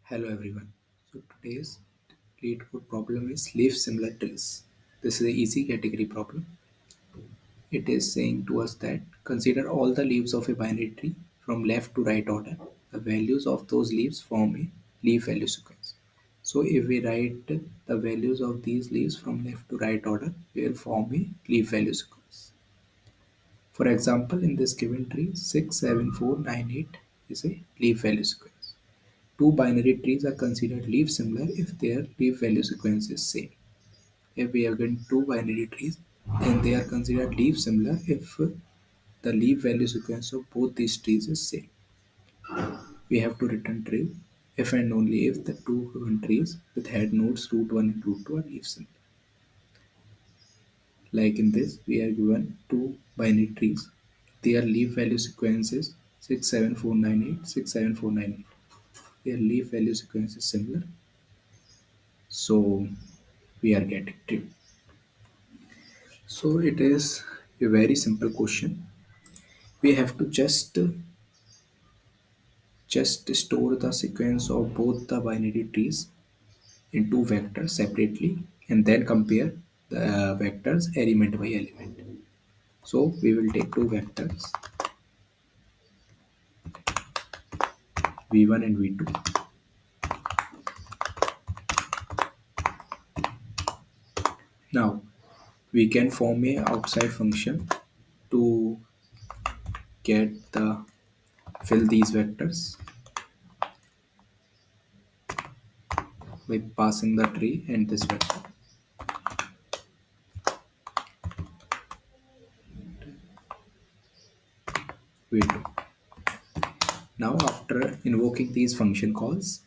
Hello everyone. So today's Leetcode problem is leaf similar trees. This is an easy category problem. It is saying to us that consider all the leaves of a binary tree from left to right order. The values of those leaves form a leaf value sequence. So if we write the values of these leaves from left to right order, we will form a leaf value sequence. For example, in this given tree, 6, 7, 4, 9, 8 is a leaf value sequence. Two binary trees are considered leaf similar if their leaf value sequence is same. If we have given two binary trees, then they are considered leaf similar if the leaf value sequence of both these trees is same. We have to return true if and only if the two given trees with head nodes root 1 and root 2 are leaf similar. Like in this, we are given two binary trees. Their leaf value sequence is 67498, 67498. Their leaf value sequence is similar, so we are getting true. So it is a very simple question. We have to just store the sequence of both the binary trees in two vectors separately and then compare the vectors element by element. So we will take two vectors v1 and v2. Now we can form a outside function to get the fill these vectors by passing the tree and this vector v2. Now after invoking these function calls,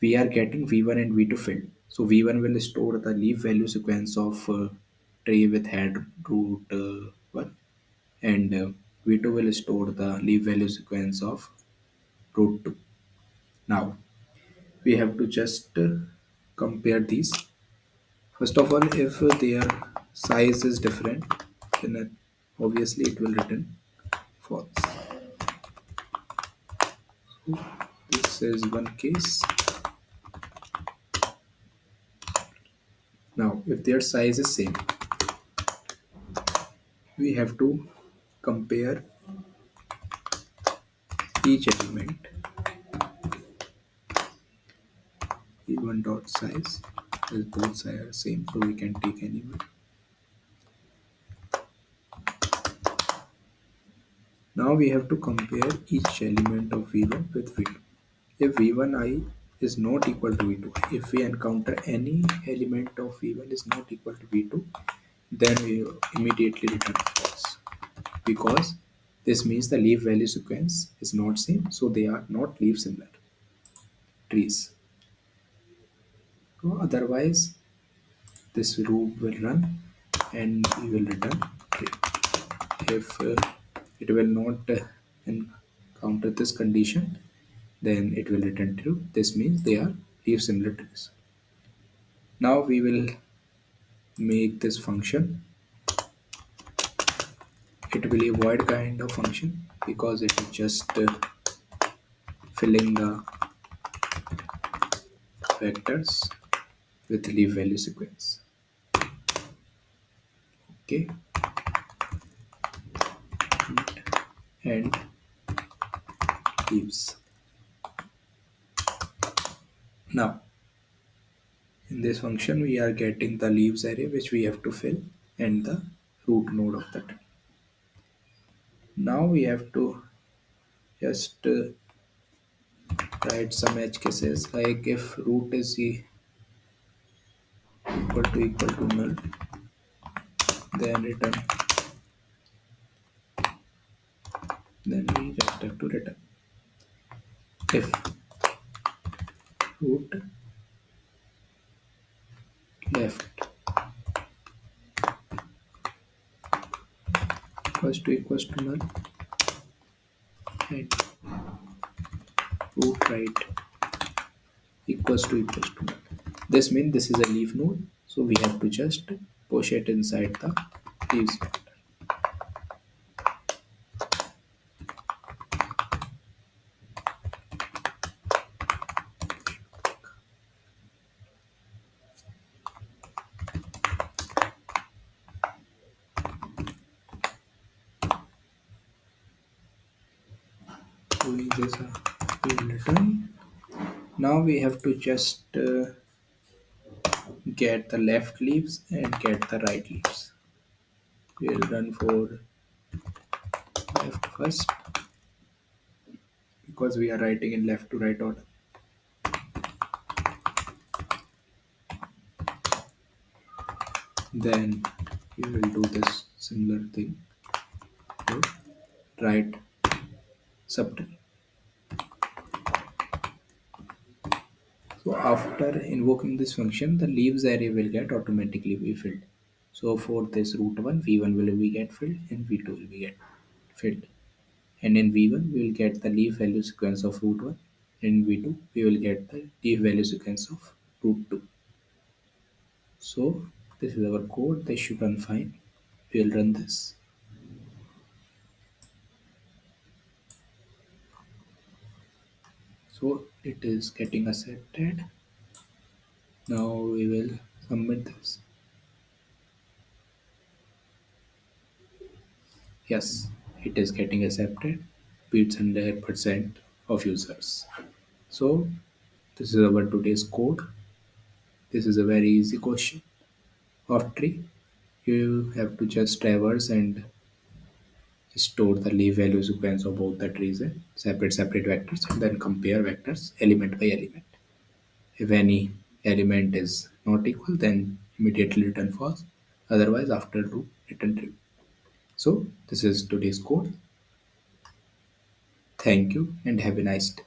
we are getting v1 and v2 filled. So v1 will store the leaf value sequence of tree with head root 1, and v2 will store the leaf value sequence of root 2. Now we have to just compare these. First of all, if their size is different, then obviously it will return false. So this is one case. Now if their size is same, we have to compare each element e1 dot size as both sides are same, so we can take any one. Now we have to compare each element of v1 with v2. If v1 I is not equal to v2, if we encounter any element of v1 is not equal to v2, then we immediately return false, because this means the leaf value sequence is not same, so they are not leaf similar trees. So otherwise this loop will run and we will return true. If it will not encounter this condition, then it will return true. This means they are leaf similar trees. Now we will make this function. It will be a void kind of function because it is just filling the vectors with leaf value sequence. Okay, and leaves. Now in this function we are getting the leaves array which we have to fill and the root node of the tree. Now we have to just write some edge cases, like if root is equal to null, then return, then we just have to return. If root left equals to null and root right equals to null. This means this is a leaf node, so we have to just push it inside the leaves vector. we'll return. Now we have to just get the left leaves and get the right leaves. We'll run for left first because we are writing in left to right order. Then we will do this similar thing for right subtree. So after invoking this function, the leaves array will get automatically be filled. So for this root 1, v1 will be get filled and v2 will be get filled. And in v1 we will get the leaf value sequence of root 1. In v2 we will get the leaf value sequence of root 2. So this is our code. This should run fine. We will run this. So it is getting accepted. Now we will submit this. Yes, it is getting accepted. Beats 100% of users. So this is our today's code. This is a very easy question of tree. You have to just traverse and store the leaf value sequence of both the trees in separate vectors and then compare vectors element by element. If any element is not equal, then immediately return false. Otherwise, after loop, return true. So this is today's code. Thank you and have a nice day.